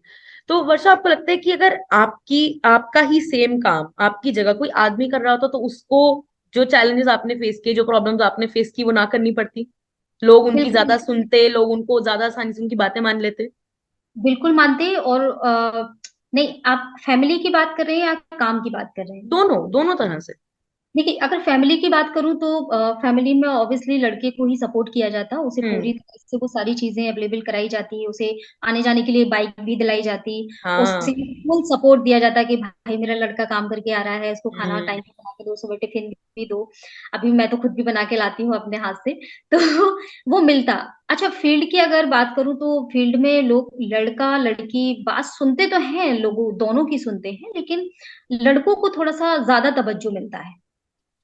तो वर्षा, आपको लगता है कि अगर आपका ही सेम काम आपकी जगह कोई आदमी कर रहा होता तो उसको जो चैलेंजेस आपने फेस किए, जो प्रॉब्लम्स आपने फेस की, वो ना करनी पड़ती? लोग उनकी बिल्कुल, ज़्यादा सुनते, लोग उनको ज़्यादा आसानी से उनकी बातें मान लेते? बिल्कुल मानते और नहीं, आप फैमिली की बात कर रहे हैं या काम की बात कर रहे हैं? दोनों, दोनों तरह से। देखिए, अगर फैमिली की बात करूँ तो फैमिली में ऑब्वियसली लड़के को ही सपोर्ट किया जाता, उसे हुँ, पूरी तरह से वो सारी चीज़ें अवेलेबल कराई जाती, उसे आने-जाने के लिए बाइक भी दिलाई जाती, हाँ। उसे फुल सपोर्ट दिया जाता कि भाई मेरा लड़का काम करके आ रहा है, इसको खाना हुँ, टाइम पे बना के दो, सुबह टिफ़िन भी दो। अभी मैं तो खुद भी बना के लाती हूँ अपने हाथ से, तो वो मिलता। अच्छा, फ़ील्ड की अगर बात करूँ तो फ़ील्ड में लोग लड़का-लड़की बात सुनते तो हैं, लोगों दोनों की सुनते हैं, लेकिन लड़कों को थोड़ा-सा ज़्यादा तवज्जो मिलता है।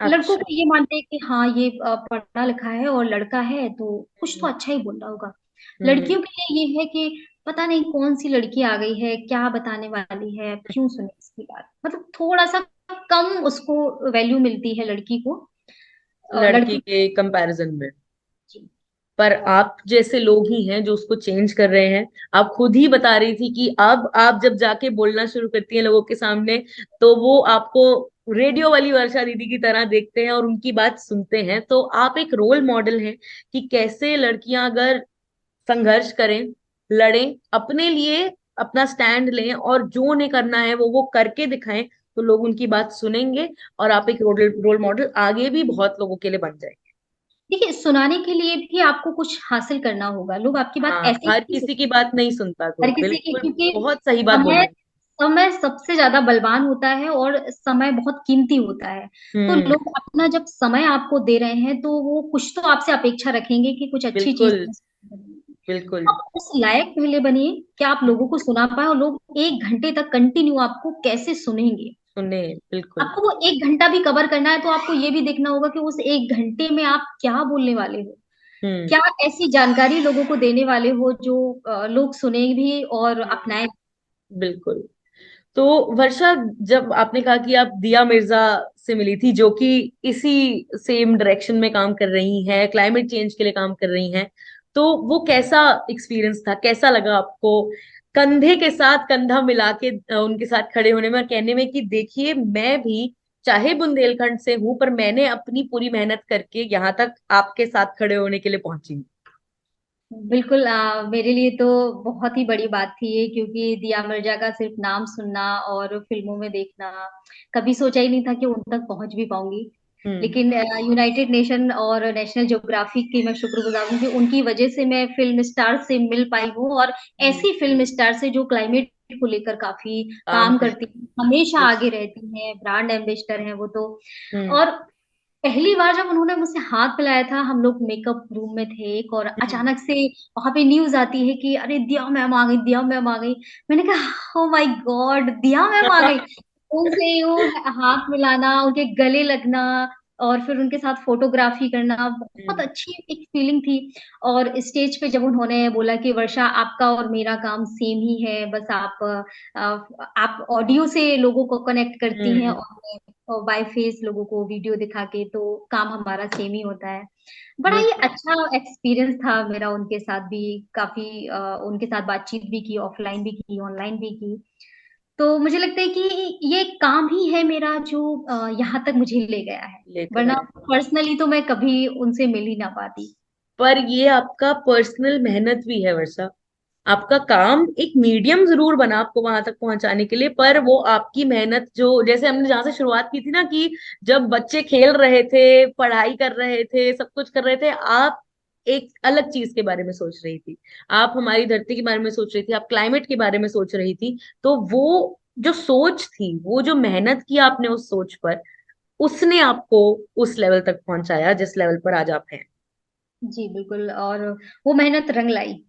लड़कों अच्छा। को ये मानते हैं कि हाँ, ये पढ़ा लिखा है और लड़का है तो कुछ तो हुँ, अच्छा ही बोल रहा होगा। हुँ, लड़कियों के लिए ये है कि पता नहीं कौन-सी लड़की आ गई है, क्या बताने वाली है, क्यों सुने इसकी बात। मतलब थोड़ा-सा कम उसको वैल्यू मिलती है लड़की को लड़की लड़के के कंपैरिज़न में। की। पर आप जैसे लोग ही हैं जो उसको चेंज कर रहे हैं। आप खुद ही बता रही थी कि अब आप जब जाके बोलना शुरू करती हैं लोगों के सामने, तो वो आपको रेडियो वाली वर्षा दीदी की तरह देखते हैं और उनकी बात सुनते हैं। तो आप एक रोल मॉडल हैं कि कैसे लड़कियां अगर संघर्ष करें, लड़ें, अपने लिए अपना स्टैंड लें और जो उन्हें करना है वो करके दिखाएं, तो लोग उनकी बात सुनेंगे और आप एक रोल रोल मॉडल आगे भी बहुत लोगों के लिए बन जाएंगे। देखिए, सुनाने के लिए भी आपको कुछ हासिल करना होगा। लोग आपकी बात हाँ, ऐसे ही हर नहीं किसी की सुनेंगे, बात नहीं सुनता हर कोई, किसी की, बिल्कुल, क्योंकि बहुत सही बात समय बोली। समय सबसे ज़्यादा बलवान होता है और समय बहुत कीमती होता है। तो हुँ, लोग अपना जब समय आपको दे रहे हैं, तो वो कुछ तो आपसे अपेक्षा रखेंगे कि कुछ अच्छी चीज़ बिल्कुल, बिल्कुल। आप उस लायक पहले बनिए कि आप हुँ, लोगों को सुना पाएँ और लोग 1 घंटे तक कंटिन्यू आपको कैसे सुनेंगे। सुने, बिल्कुल। आपको वो 1 घंटा भी कवर करना है तो आपको ये भी देखना होगा कि उस 1 घंटे में आप क्या बोलने वाले हो, हम्म। क्या ऐसी जानकारी लोगों को देने वाले हो जो लोग सुने भी और हम्म, अपनाए। बिल्कुल। तो वर्षा, जब आपने कहा कि आप दिया मिर्जा से मिली थी, जो कि इसी सेम डायरेक्शन में काम कर रही हैं, क्लाइमेट चेंज के लिए काम कर रही हैं, तो वो कैसा एक्सपीरियंस था, कैसा लगा आपको कंधे के साथ कंधा मिला के उनके साथ खड़े होने में और कहने में कि देखिए मैं भी चाहे बुंदेलखंड से हूं, पर मैंने अपनी पूरी मेहनत करके यहाँ तक आपके साथ खड़े होने के लिए पहुंची हूँ। बिल्कुल, मेरे लिए तो बहुत ही बड़ी बात थी ये, क्योंकि दिया मिर्जा का सिर्फ नाम सुनना और फिल्मों में देखना, कभी सोचा ही नहीं था कि उन तक पहुंच भी पाऊंगी। हम्म। लेकिन यूनाइटेड नेशन और नेशनल ज्योग्राफिक की मैं शुक्रगुजार हूँ कि उनकी वजह से मैं फिल्म स्टार से मिल पाई हूँ, और हम्म। ऐसी फिल्म स्टार से जो क्लाइमेट को लेकर काफी काम काम कर। करती है, हमेशा आगे रहती हैं, ब्रांड एम्बेसडर हैं वो तो। हम्म। और पहली बार जब उन्होंने मुझसे हाथ मिलाया था, हम लोग मेकअप रूम में थे एक, और हम्म। अचानक से वहां पे न्यूज आती है कि अरे दिया मैम आ गई, दिया मैम आ गई। मैंने कहा ओ माय गॉड, दिया मैम आ गई। उनसे वो हाथ मिलाना, उनके गले लगना, और फिर उनके साथ फोटोग्राफी करना, बहुत हम्म। अच्छी एक फीलिंग थी। और स्टेज पे जब उन्होंने बोला कि वर्षा, आपका और मेरा काम सेम ही है, बस आप ऑडियो से लोगों को कनेक्ट करती हैं, हम्म। और बाय फेस लोगों को वीडियो दिखा के, तो काम हमारा सेम ही होता है। बड़ा ही बिल्कुल। अच्छा एक्सपीरियंस था मेरा उनके साथ भी। काफी उनके साथ बातचीत भी की, ऑफलाइन भी की, ऑनलाइन भी की। तो मुझे लगता है कि ये काम ही है मेरा जो यहाँ तक मुझे ले गया है, लेकर वरना आए। पर्सनली तो मैं कभी उनसे मिल ही ना पाती। पर ये आपका पर्सनल मेहनत भी है वर्षा। आपका काम एक मीडियम जरूर बना आपको वहां तक पहुंचाने के लिए, पर वो आपकी मेहनत, जो जैसे हमने जहां से शुरुआत की थी ना, कि जब बच्चे खेल रहे थे, पढ़ाई कर रहे थे, सब कुछ कर रहे थे, आप एक अलग चीज के बारे में सोच रही थी। आप हमारी धरती के बारे में सोच रही थी, आप क्लाइमेट के बारे में सोच रही थी। तो वो जो सोच थी, वो जो मेहनत की आपने उस सोच पर, उसने आपको उस लेवल तक पहुंचाया जिस लेवल पर आज आप हैं। जी बिल्कुल, और वो मेहनत रंग लाई।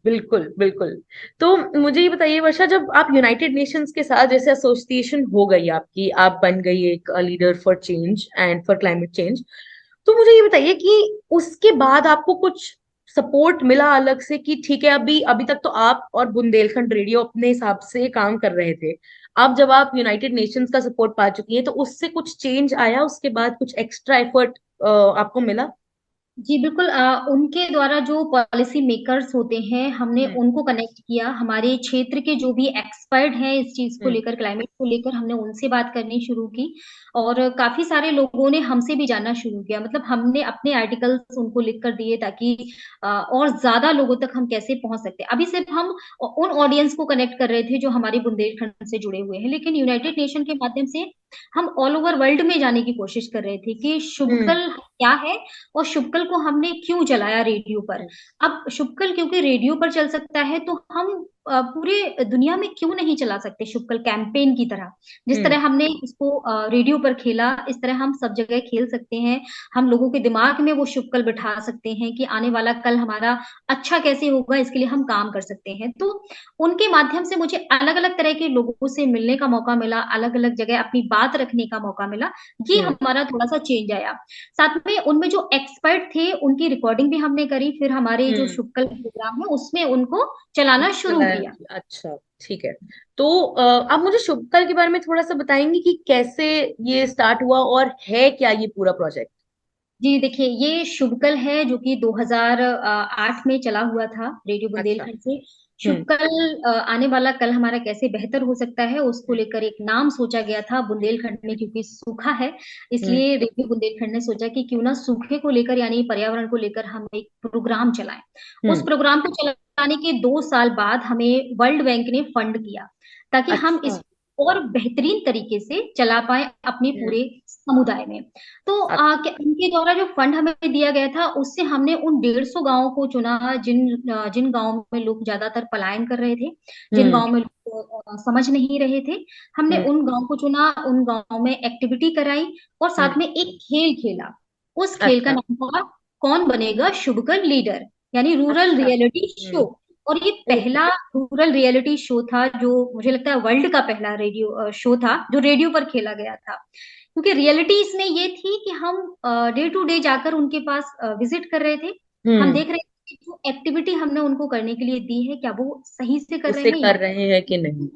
बिल्कुल, बिल्कुल। तो मुझे ये बताइए वर्षा, जब आप यूनाइटेड नेशंस के साथ जैसे एसोसिएशन हो गई आपकी, आप बन गई एक leader for change and for climate change, तो मुझे ये बताइए कि उसके बाद आपको कुछ सपोर्ट मिला अलग से, कि ठीक है अभी अभी तक तो आप और बुंदेलखंड रेडियो अपने हिसाब से काम कर रहे थे, अब जब आप यूनाइटेड नेशंस का सपोर्ट पा चुकी हैं, तो उससे कुछ चेंज आया, उसके बाद कुछ एक्स्ट्रा एफर्ट आपको मिला? जी बिल्कुल, उनके द्वारा जो पॉलिसी मेकर्स होते हैं, हमने हम्म। उनको कनेक्ट किया। हमारे क्षेत्र के जो भी एक्सपर्ट हैं इस चीज को हम्म। लेकर, क्लाइमेट को लेकर, हमने उनसे बात करनी शुरू की। और काफी सारे लोगों ने हमसे भी जानना शुरू किया, मतलब हमने अपने आर्टिकल्स उनको लिख कर दिए, ताकि और ज्यादा लोगों तक हम कैसे पहुंच सकते हैं। अभी सिर्फ हम उन ऑडियंस को कनेक्ट कर रहे थे जो हमारे बुंदेलखंड से जुड़े हुए हैं, लेकिन यूनाइटेड नेशन के माध्यम से हम ऑल ओवर वर्ल्ड में जाने की कोशिश कर रहे थे कि हम्म। शुभकल क्या है, और शुभकल को हमने क्यों चलाया रेडियो पर। हम्म। अब शुभकल क्योंकि रेडियो पर चल सकता है, तो हम पूरे दुनिया में क्यों नहीं चला सकते शुभकल कैंपेन की तरह। जिस हम्म। तरह हमने इसको रेडियो पर खेला, इस तरह हम सब जगह खेल सकते हैं। हम लोगों के दिमाग में वो शुभकल बिठा सकते हैं कि आने वाला कल हमारा अच्छा कैसे होगा, इसके लिए हम काम कर सकते हैं। तो उनके माध्यम से मुझे अलग अलग तरह के लोगों से मिलने का मौका मिला, अलग अलग जगह अपनी बात रखने का मौका मिला। ये हम्म। हमारा थोड़ा सा चेंज आया। साथ में उनमें जो एक्सपर्ट थे उनकी रिकॉर्डिंग भी हमने करी, फिर हमारे जो हम्म। शुक्ल प्रोग्राम है उसमें उनको चलाना शुरू चलाया। किया। अच्छा, ठीक है। तो आप मुझे शुभकल के बारे में थोड़ा सा बताएंगे कि कैसे ये स्टार्ट हुआ और है क्या ये पूरा प्रोजेक्ट? जी देखिए, ये शुभकल है जो कि 2008 में चला हुआ था रेडियो अच्छा। बुंदेलखंड से। हम्म। शुभकल आने वाला कल हमारा कैसे बेहतर हो सकता है, उसको हम्म। लेकर एक नाम सोचा गया था। बुंदेलखंड में क्योंकि सूखा है, हम्म। इसलिए रेडियो बुंदेलखंड ने सोचा कि क्यों ना सूखे को लेकर, यानी पर्यावरण को लेकर, हम एक प्रोग्राम चलाएं। उस हम्म। प्रोग्राम को चलाने के 2 साल बाद हमें वर्ल्ड बैंक ने फंड किया, ताकि हम अच्छा। इस और बेहतरीन तरीके से चला पाए अपने हम्म। पूरे समुदाय में। तो उनके द्वारा जो फंड हमें दिया गया था, उससे हमने उन 150 गांवों को चुना, जिन गांवों में लोग ज्यादातर पलायन कर रहे थे, जिन हम्म। गांवों में लोग समझ नहीं रहे थे। हमने हम्म। उन गांवों को चुना, उन गांवों में एक्टिविटी कराई, और हम्म। साथ में एक खेल खेला। उस खेल का अच्छा। नाम था कौन बनेगा शुभकर लीडर, यानी रूरल अच्छा। रियलिटी हम्म। शो। और ये पहला रूरल रियलिटी शो था जो मुझे लगता है वर्ल्ड का पहला रेडियो शो था जो रेडियो पर खेला गया था, क्योंकि रियलिटी इसमें ये थी कि हम डे टू डे जाकर उनके पास विजिट कर रहे थे। हम हम्म। देख रहे थे कि जो एक्टिविटी हमने उनको करने के लिए दी है क्या वो सही से कर रहे उसे हैं या कर रहे हैं कि नहीं।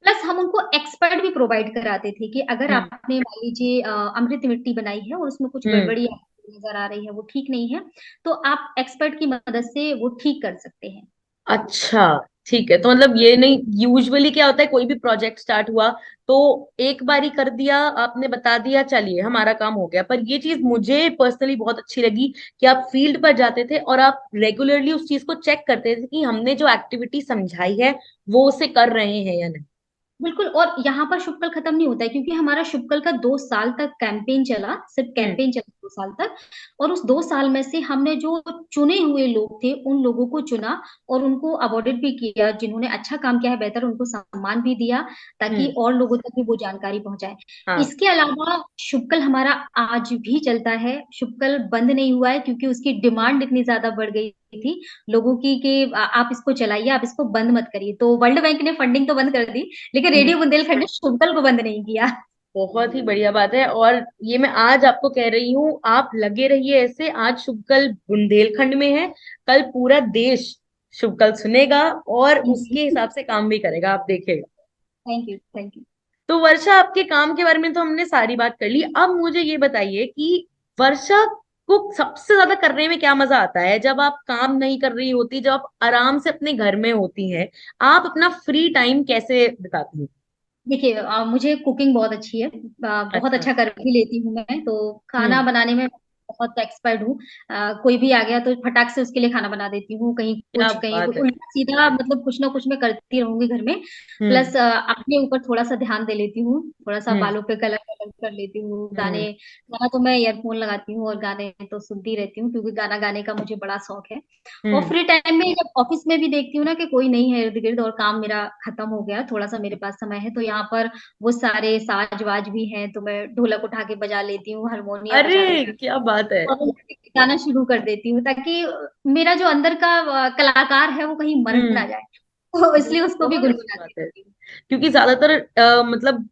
प्लस हम उनको एक्सपर्ट भी प्रोवाइड कराते थे कि अगर हम्म। आपने मान लीजिए अमृत मिट्टी बनाई है और उसमें कुछ हम्म। गड़बड़ी आपको नजर आ रही है, वो ठीक नहीं है, तो आप एक्सपर्ट की मदद से वो ठीक कर सकते हैं। अच्छा, ठीक है। तो मतलब ये नहीं, यूजुअली क्या होता है, कोई भी प्रोजेक्ट स्टार्ट हुआ तो एक बारी कर दिया, आपने बता दिया, चलिए हमारा काम हो गया। पर ये चीज मुझे पर्सनली बहुत अच्छी लगी कि आप फील्ड पर जाते थे और आप रेगुलरली उस चीज को चेक करते थे कि हमने जो एक्टिविटी समझाई है वो उसे कर रहे हैं या नहीं। बिल्कुल, और यहाँ पर शुक्ल खत्म नहीं होता है क्योंकि हमारा शुक्ल का 2 साल तक कैंपेन चला, सिर्फ हम्म। कैंपेन चला 2 साल तक। और उस 2 साल में से हमने जो चुने हुए लोग थे उन लोगों को चुना और उनको अवॉर्डेड भी किया, जिन्होंने अच्छा काम किया है बेहतर उनको सम्मान भी दिया ताकि हम्म। और लोगों तक भी वो जानकारी पहुंचाए। हाँ। इसके अलावा शुक्ल हमारा आज भी चलता है, शुक्ल बंद नहीं हुआ है क्योंकि उसकी डिमांड इतनी ज्यादा बढ़ गई थी लोगों की कि आप इसको चलाइए, आप इसको बंद मत करिए। तो वर्ल्ड बैंक ने फंडिंग तो बंद कर दी, लेकिन हम्म। रेडियो बुंदेलखंड ने शुक्ल को बंद नहीं किया। बहुत ही बढ़िया बात है। और ये मैं आज आपको कह रही हूँ, आप लगे रहिए ऐसे। आज शुक्ल बुंदेलखंड में है, कल पूरा देश शुक्ल सुनेगा और उसके हिसाब से काम भी करेगा, आप देखेगा। Thank you, thank you. तो वर्षा, आपके काम के बारे में तो हमने सारी बात कर ली। अब मुझे ये बताइए कि वर्षा को सबसे ज्यादा करने में क्या मजा आता है, जब आप काम नहीं कर रही होती, जब आप आराम से अपने घर में होती हैं, आप अपना फ्री टाइम कैसे बिताती हैं? देखिए मुझे कुकिंग बहुत अच्छी है, बहुत अच्छा। अच्छा कर भी लेती हूँ मैं, तो खाना हम्म। बनाने में बहुत एक्सपर्ट हूँ। कोई भी आ गया तो फटाक से उसके लिए खाना बना देती हूँ, क्या कहीं बात कुछ है। उल्टा सीधा, मतलब कुछ ना कुछ मैं करती रहूंगी घर में। हम्म। प्लस अपने ऊपर थोड़ा सा ध्यान दे लेती हूँ, थोड़ा सा हम्म। बालों पे कलर कलर कर लेती हूँ। हम्म। गाना तो मैं ईयरफोन लगाती हूँ और गाने तो सुनती रहती हूँ क्योंकि गाना गाने का मुझे बड़ा शौक है। और हम्म। फ्री टाइम में जब ऑफिस में भी देखती हूँ ना कि कोई नहीं है इर्द गिर्द और काम मेरा खत्म हो गया, थोड़ा सा मेरे पास समय है, तो यहाँ पर वो सारे साज वाज भी हैं, तो मैं ढोलक उठा के बजा लेती हूँ, हारमोनियम बजा अरे लेती हूँ क्या बात है। और गाना शुरू कर देती हूँ ताकि मेरा जो अंदर का कलाकार है वो कहीं मर हम्म। ना जाए, तो इसलिए बहुत उसको भी बहुत अच्छी बात गुनगुनाती है। रहती हूँ। क्योंकि ज्यादातर मतलब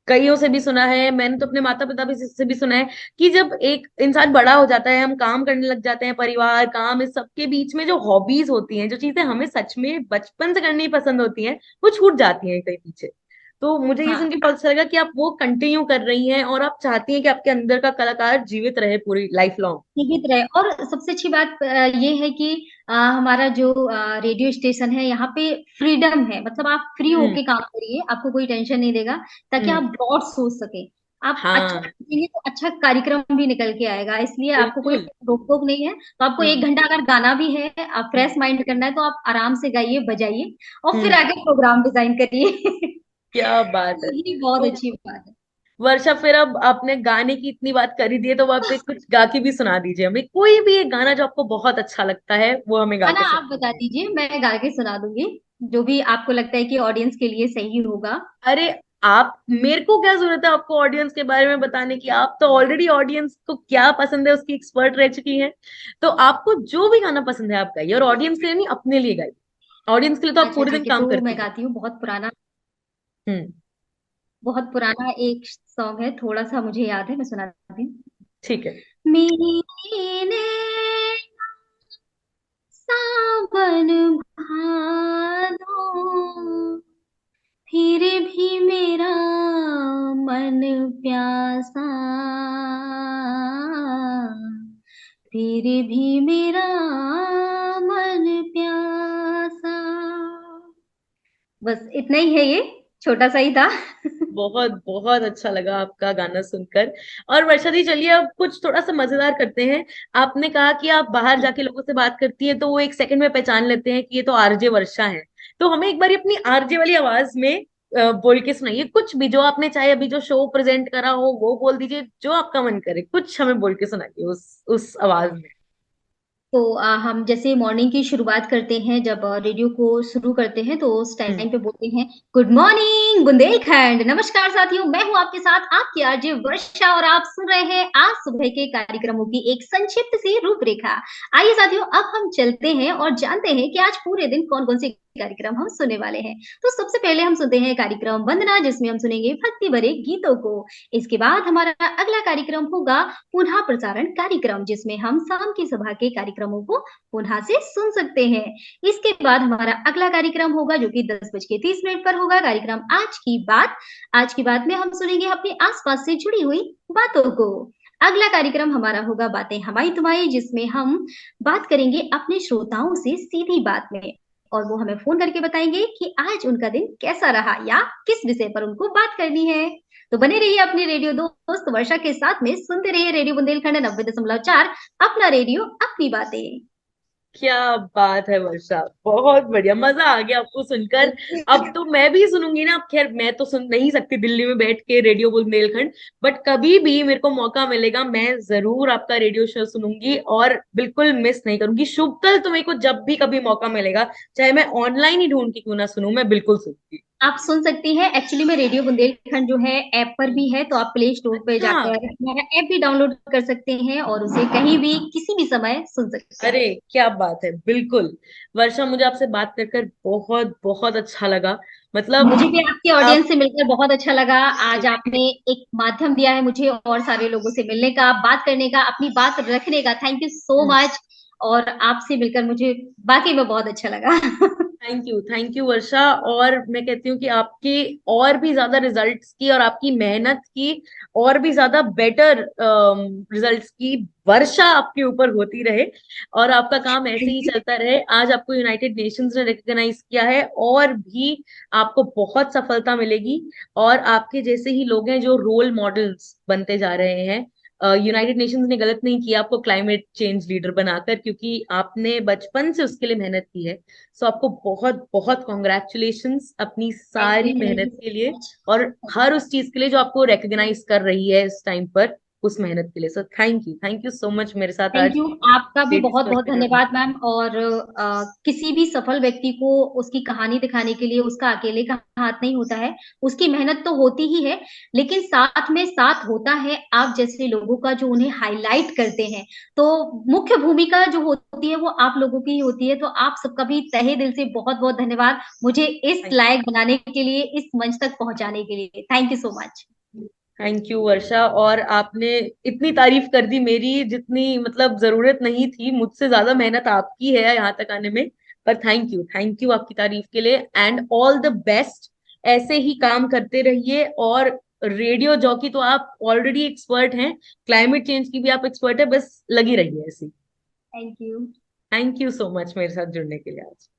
कईयों से भी सुना है, मैंने तो अपने माता पिता भी से भी सुना है कि जब एक इंसान बड़ा हो जाता है, हम काम करने लग जाते हैं, परिवार काम इस सबके बीच में जो हॉबीज होती हैं, जो चीजें हमें सच में बचपन से करनी पसंद होती हैं, वो छूट जाती हैं कहीं पीछे। तो मुझे ये हाँ, सुन के बहुत अच्छा लगा कि आप वो कंटिन्यू कर रही हैं और आप चाहती हैं कि आपके अंदर का कलाकार जीवित रहे पूरी लाइफ लॉन्ग। जीवित रहे। और सबसे अच्छी बात ये है कि हमारा जो रेडियो स्टेशन है यहाँ पे फ्रीडम है, मतलब आप फ्री हम्म। होके काम करिए, आपको कोई टेंशन नहीं देगा, ताकि हम्म। आप ब्रॉड सोच सके। आप अच्छा हाँ। सोचेंगे तो अच्छा कार्यक्रम भी निकल के आएगा, इसलिए आपको कोई बिल्कुल। रोक टोक नहीं है। तो आपको एक हम्म। घंटा अगर गाना भी है, आप हम्म। फ्रेश माइंड करना है, तो आप आराम से गाइए बजाइए और फिर हम्म। आगे प्रोग्राम डिजाइन करिए। क्या बात है। यही बहुत तो अच्छी बात है। वर्षा, फिर अब आपने गाने की इतनी बात कर ही दी है, तो आप एक कुछ गा के भी सुना दीजिए हमें, कोई भी एक गाना जो आपको बहुत अच्छा लगता है वो हमें गा गाना के आप सुना बता दीजिए। दीजिए, मैं गा के सुना दूंगी, जो भी आपको लगता है कि ऑडियंस के लिए सही होगा। अरे, आप, मेरे को क्या जरूरत है आपको ऑडियंस के बारे में बताने की, आप तो ऑलरेडी ऑडियंस को क्या पसंद है उसकी एक्सपर्ट रह चुकी हैं। तो आपको जो भी गाना पसंद है आप गाइए, और ऑडियंस के लिए नहीं, अपने लिए गाइए। ऑडियंस के लिए तो आप अच्छा पूरे दिन ठीक है, काम तो करती मैं हैं। गाती हूँ। हम्म। बहुत पुराना एक सॉन्ग है, थोड़ा सा मुझे याद है, मैं सुनाती हूँ। ठीक है। मेरे नैना सावन भादो, फिर भी मेरा मन प्यासा, फिर भी मेरा मन प्यासा। बस इतना ही है, ये छोटा सा ही था। बहुत बहुत अच्छा लगा आपका गाना सुनकर। और वर्षा दी, चलिए अब कुछ थोड़ा सा मजेदार करते हैं। आपने कहा कि आप बाहर जाके लोगों से बात करती हैं तो वो एक सेकंड में पहचान लेते हैं कि ये तो आरजे वर्षा है। तो हमें एक बार अपनी आरजे वाली आवाज में बोल के सुनाइए कुछ भी, जो आपने चाहे अभी जो शो प्रेजेंट करा हो वो बोल दीजिए, जो आपका मन करे कुछ हमें बोल के सुनाइए उस आवाज में। तो हम जैसे मॉर्निंग की शुरुआत करते हैं, जब रेडियो को शुरू करते हैं तो उस हम्म। टाइम पे बोलते हैं गुड मॉर्निंग। मॉर्निंग बुंदेलखंड। नमस्कार साथियों, मैं हूं आपके साथ आपकी आरजे वर्षा और आप सुन रहे हैं आज सुबह के कार्यक्रमों की एक संक्षिप्त सी रूपरेखा। आइए साथियों, अब हम चलते हैं और जानते हैं कि आज पूरे दिन कौन-कौन से कार्यक्रम हम सुनने वाले हैं। तो सबसे पहले हम सुनते हैं कार्यक्रम वंदना, जिसमें हम सुनेंगे भक्ति भरे गीतों को। इसके बाद हमारा अगला कार्यक्रम होगा पुनः प्रसारण कार्यक्रम, जिसमें हम शाम की सभा के कार्यक्रमों को पुनः से सुन सकते हैं। इसके बाद हमारा अगला कार्यक्रम होगा जो कि 10:30 पर होगा, कार्यक्रम आज की बात। आज की बात में हम सुनेंगे अपने आसपास से जुड़ी हुई बातों को। अगला कार्यक्रम हमारा होगा बातें हमारी तुम्हारी, जिसमें हम बात करेंगे अपने श्रोताओं से सीधी बात में, और वो हमें फोन करके बताएंगे कि आज उनका दिन कैसा रहा या किस विषय पर उनको बात करनी है। तो बने रहिए अपने रेडियो दोस्त वर्षा के साथ में, सुनते रहिए रेडियो बुंदेलखंड 90.4, अपना रेडियो अपनी बातें। क्या बात है वर्षा, बहुत बढ़िया, मजा आ गया आपको सुनकर। अब तो मैं भी सुनूंगी ना। अब खैर मैं तो सुन नहीं सकती दिल्ली में बैठ के रेडियो बुंदेलखंड, बट कभी भी मेरे को मौका मिलेगा मैं जरूर आपका रेडियो शो सुनूंगी और बिल्कुल मिस नहीं करूंगी। शुभ कल तो मेरे को जब भी कभी मौका मिलेगा, चाहे मैं ऑनलाइन ही ढूंढ के क्यों ना सुनूं, मैं बिल्कुल सुनूंगी। आप सुन सकती हैं। एक्चुअली में रेडियो बुंदेलखंड जो है ऐप पर भी है, तो आप प्ले स्टोर पे अच्छा, जाकर हमारा ऐप भी डाउनलोड कर सकते हैं और उसे कहीं भी किसी भी समय सुन सकते हैं। अरे क्या बात है, बिल्कुल। वर्षा, मुझे आपसे बात कर कर बहुत बहुत अच्छा लगा। मतलब मुझे भी आपके आप ऑडियंस से मिलकर बहुत अच्छा लगा। आज आपने एक माध्यम दिया है मुझे और सारे लोगों से मिलने का, बात करने का, अपनी बात रखने का। Thank you so much. और आपसे मिलकर मुझे वाकई में बहुत अच्छा लगा। Thank you Varsha. और मैं कहती हूँ कि आपकी और भी ज्यादा रिजल्ट्स की और आपकी मेहनत की और भी ज्यादा बेटर रिजल्ट्स की वर्षा आपके ऊपर होती रहे और आपका काम ऐसे ही चलता रहे। आज आपको यूनाइटेड नेशंस ने रिकॉग्नाइज किया है और भी आपको बहुत सफलता मिलेगी। और आपके जैसे ही लोग हैं जो रोल मॉडल्स बनते जा रहे हैं। यूनाइटेड नेशंस ने गलत नहीं किया आपको क्लाइमेट चेंज लीडर बनाकर, क्योंकि आपने बचपन से उसके लिए मेहनत की है। सो आपको बहुत बहुत कॉन्ग्रेचुलेशंस अपनी सारी थैंक यू मेहनत के सो लिए मच। और हर उस चीज के लिए जो आपको रिकॉग्नाइज कर रही है इस टाइम पर, उस मेहनत के लिए। So thank you so much मेरे साथ थैंक आज यू। आपका भी लेडीज बहुत फर्स्ट बहुत पे जुड़ने धन्यवाद के लिए। मैम। और किसी भी सफल व्यक्ति को उसकी कहानी दिखाने के लिए उसका अकेले का हाथ नहीं होता है, उसकी मेहनत तो होती ही है, लेकिन साथ में साथ होता है आप जैसे लोगों का जो उन्हें हाईलाइट करते हैं। तो मुख्य भूमिका जो होती है वो आप लोगों की ही होती है। तो आप सबका भी तहे दिल से बहुत बहुत धन्यवाद, मुझे इस लायक बनाने के लिए, इस मंच तक पहुंचाने के लिए। Thank you so much. Thank you Varsha. और आपने इतनी तारीफ कर दी मेरी, जितनी मतलब जरूरत नहीं थी। मुझसे ज्यादा मेहनत आपकी है यहाँ तक आने में। पर थैंक यू आपकी तारीफ के लिए एंड ऑल द बेस्ट। ऐसे ही काम करते रहिए। और रेडियो जॉकी तो आप ऑलरेडी एक्सपर्ट हैं, क्लाइमेट चेंज की भी आप एक्सपर्ट है, बस लगी रहिए ऐसी। Thank you. Thank you so much मेरे साथ जुड़ने के लिए आज।